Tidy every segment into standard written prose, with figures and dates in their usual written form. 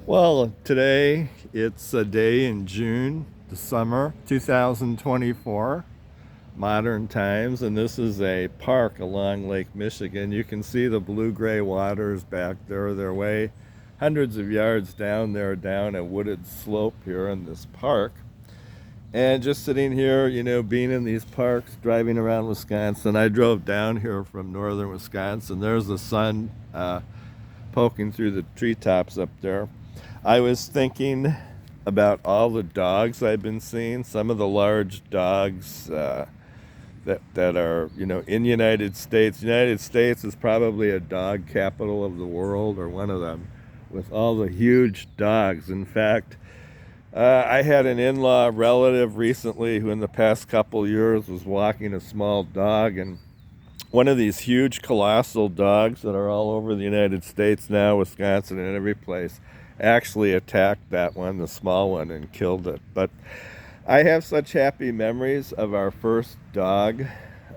Well, today it's a day in June, the summer 2024, modern times, and this is a park along Lake Michigan. You can see the blue-gray waters back there. They're way hundreds of yards down there, down a wooded slope here in this park. And just sitting here, being in these parks, driving around Wisconsin. I drove down here from northern Wisconsin. There's the sun poking through the treetops up there. I was thinking about all the dogs I've been seeing. Some of the large dogs that are in the United States. United States is probably a dog capital of the world, or one of them, with all the huge dogs. In fact, I had an in-law relative recently who in the past couple years was walking a small dog, and one of these huge colossal dogs that are all over the United States now, Wisconsin and every place, actually attacked that one, the small one, and killed it. But I have such happy memories of our first dog.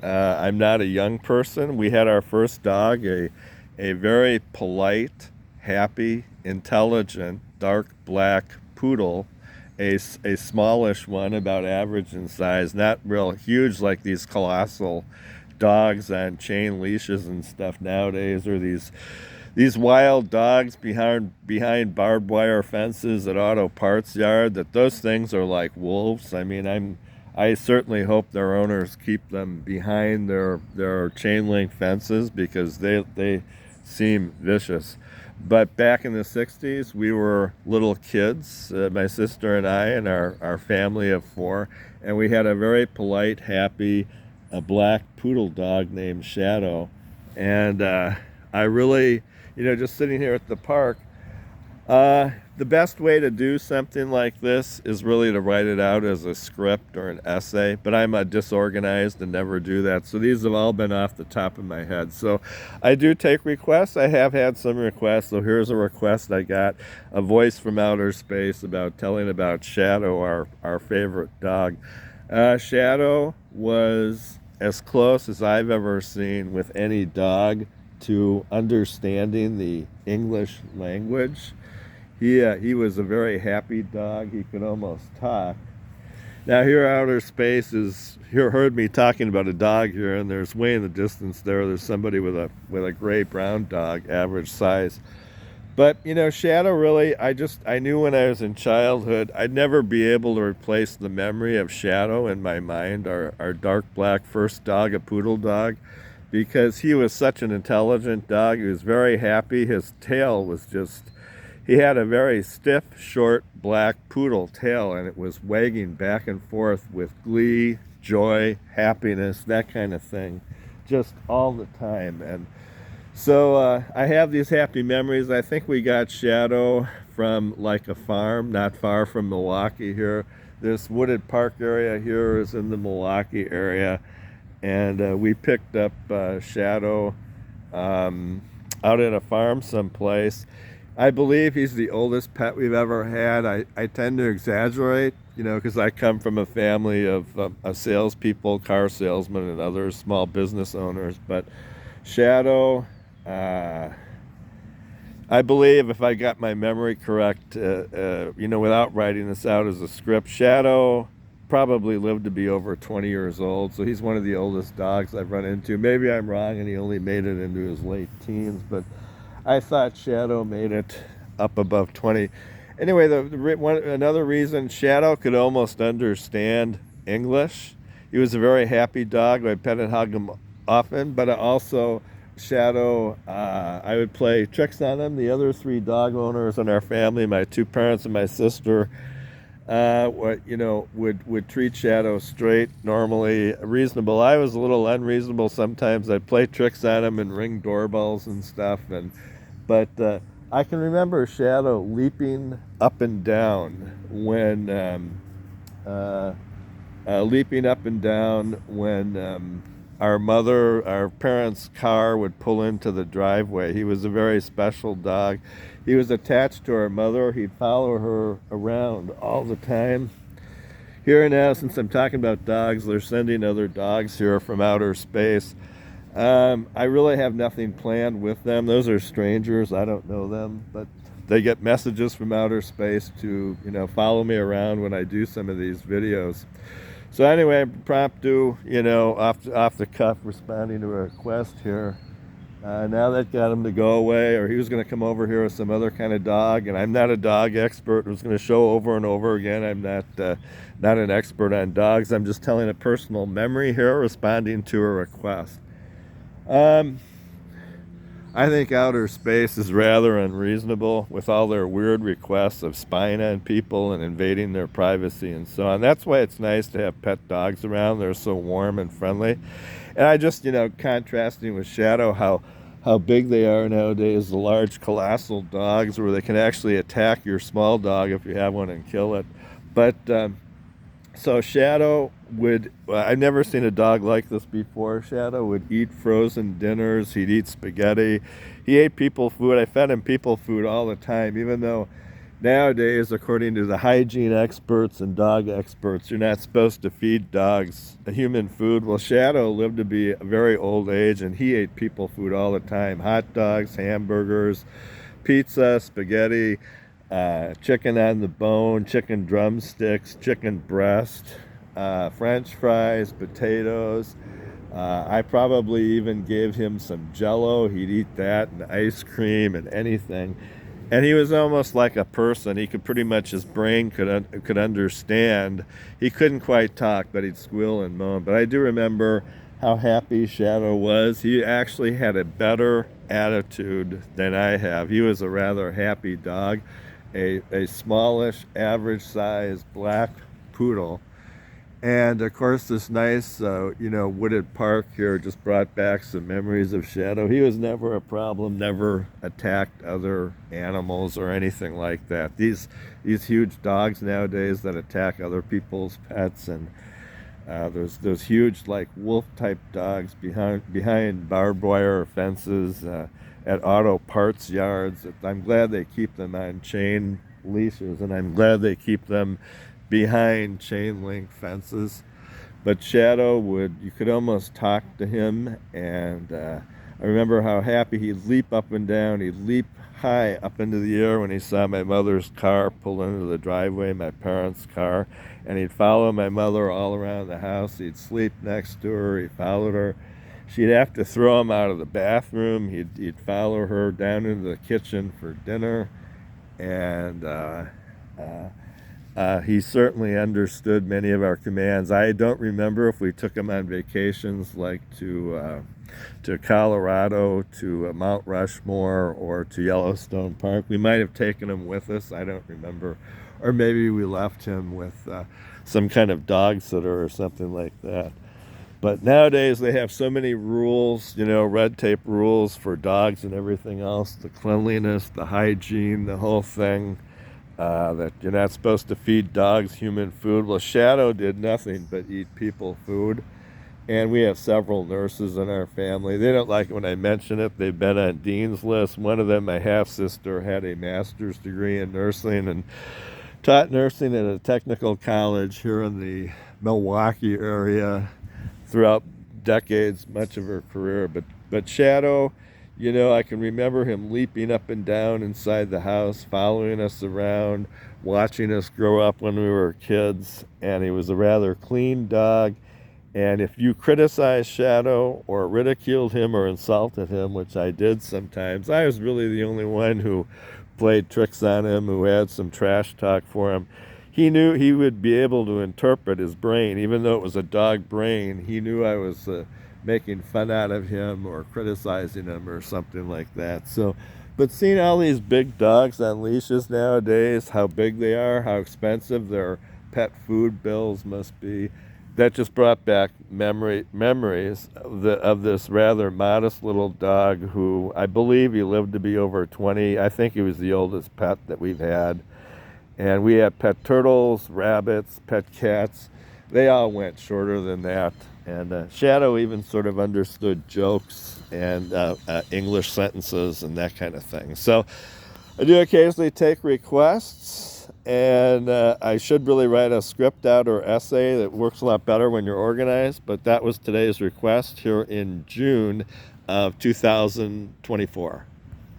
I'm not a young person. We had our first dog, a very polite, happy, intelligent, dark black poodle, a smallish one, about average in size, not real huge like these colossal dogs on chain leashes and stuff nowadays, or these wild dogs behind barbed wire fences at auto parts yard, that those things are like wolves. I mean, I certainly hope their owners keep them behind their chain link fences, because they seem vicious. But back in the 60s, we were little kids, my sister and I and our family of four, and we had a very polite, happy, a black poodle dog named Shadow. And I really, just sitting here at the park, the best way to do something like this is really to write it out as a script or an essay, but I'm disorganized and never do that. So these have all been off the top of my head. So I do take requests. I have had some requests. So here's a request I got: a voice from outer space telling about Shadow, our favorite dog. Shadow was as close as I've ever seen with any dog to understanding the English language. He was a very happy dog. He could almost talk. Now here, outer space is, you heard me talking about a dog here, and there's way in the distance there's somebody with a gray brown dog, average size. But Shadow, really, I knew when I was in childhood I'd never be able to replace the memory of Shadow in my mind, our dark black first dog, a poodle dog, because he was such an intelligent dog. He was very happy. His tail was he had a very stiff, short, black poodle tail, and it was wagging back and forth with glee, joy, happiness, that kind of thing, just all the time. And so I have these happy memories. I think we got Shadow from like a farm not far from Milwaukee here. This wooded park area here is in the Milwaukee area, and we picked up Shadow out at a farm someplace. I believe he's the oldest pet we've ever had. I tend to exaggerate, because I come from a family of salespeople, car salesmen, and other small business owners. But Shadow, I believe, if I got my memory correct, without writing this out as a script, Shadow probably lived to be over 20 years old. So he's one of the oldest dogs I've run into. Maybe I'm wrong and he only made it into his late teens, but I thought Shadow made it up above 20. Anyway, another reason, Shadow could almost understand English. He was a very happy dog. I pet and hug him often, but also Shadow, I would play tricks on him. The other three dog owners in our family, my two parents and my sister, would treat Shadow straight, normally reasonable. I was a little unreasonable sometimes. I'd play tricks on him and ring doorbells and stuff. But I can remember Shadow leaping up and down when our parents' car would pull into the driveway. He was a very special dog. He was attached to our mother. He'd follow her around all the time. Here now, since I'm talking about dogs, they're sending other dogs here from outer space. I really have nothing planned with them. Those are strangers. I don't know them. But they get messages from outer space to, follow me around when I do some of these videos. So anyway, impromptu, off the cuff, responding to a request here. Now that got him to go away, or he was going to come over here with some other kind of dog, and I'm not a dog expert. I was going to show over and over again, I'm not an expert on dogs. I'm just telling a personal memory here, responding to a request. I think outer space is rather unreasonable with all their weird requests of spying on people and invading their privacy and so on. That's why it's nice to have pet dogs around. They're so warm and friendly. And I just, contrasting with Shadow, how big they are nowadays, the large colossal dogs where they can actually attack your small dog if you have one and kill it. But so Shadow would, I've never seen a dog like this before. Shadow would eat frozen dinners. He'd eat spaghetti. He ate people food. I fed him people food all the time, even though nowadays, according to the hygiene experts and dog experts, you're not supposed to feed dogs human food. Well, Shadow lived to be a very old age, and he ate people food all the time. Hot dogs, hamburgers, pizza, spaghetti, chicken on the bone, chicken drumsticks, chicken breast, French fries, potatoes. I probably even gave him some Jell-O. He'd eat that, and ice cream and anything. And he was almost like a person. He could pretty much, his brain could understand. He couldn't quite talk, but he'd squeal and moan. But I do remember how happy Shadow was. He actually had a better attitude than I have. He was a rather happy dog. A smallish, average-sized black poodle. And of course, this nice, wooded park here just brought back some memories of Shadow. He was never a problem, never attacked other animals or anything like that. These huge dogs nowadays that attack other people's pets, and there's those huge, like wolf-type dogs behind barbed wire fences at auto parts yards. I'm glad they keep them on chain leashes, and I'm glad they keep them behind chain link fences. But Shadow you could almost talk to him, and I remember how happy he'd leap up and down. He'd leap high up into the air when he saw my mother's car pull into the driveway, my parents' car, and he'd follow my mother all around the house. He'd sleep next to her. He followed her. She'd have to throw him out of the bathroom. He'd follow her down into the kitchen for dinner, and he certainly understood many of our commands. I don't remember if we took him on vacations like to Colorado, to Mount Rushmore, or to Yellowstone Park. We might have taken him with us. I don't remember. Or maybe we left him with some kind of dog sitter or something like that. But nowadays they have so many rules, red tape rules for dogs and everything else, the cleanliness, the hygiene, the whole thing. That you're not supposed to feed dogs human food. Well, Shadow did nothing but eat people food. And we have several nurses in our family. They don't like it when I mention it. They've been on Dean's List. One of them, my half-sister, had a master's degree in nursing and taught nursing at a technical college here in the Milwaukee area throughout decades, much of her career. But Shadow, I can remember him leaping up and down inside the house, following us around, watching us grow up when we were kids. And he was a rather clean dog. And if you criticized Shadow or ridiculed him or insulted him, which I did sometimes, I was really the only one who played tricks on him, who had some trash talk for him. He knew he would be able to interpret his brain, even though it was a dog brain. He knew I was making fun out of him or criticizing him or something like that. So, but seeing all these big dogs on leashes nowadays, how big they are, how expensive their pet food bills must be, that just brought back memories of this rather modest little dog who I believe he lived to be over 20. I think he was the oldest pet that we've had. And we had pet turtles, rabbits, pet cats. They all went shorter than that. And Shadow even sort of understood jokes and English sentences and that kind of thing. So I do occasionally take requests, and I should really write a script out or essay that works a lot better when you're organized. But that was today's request here in June of 2024.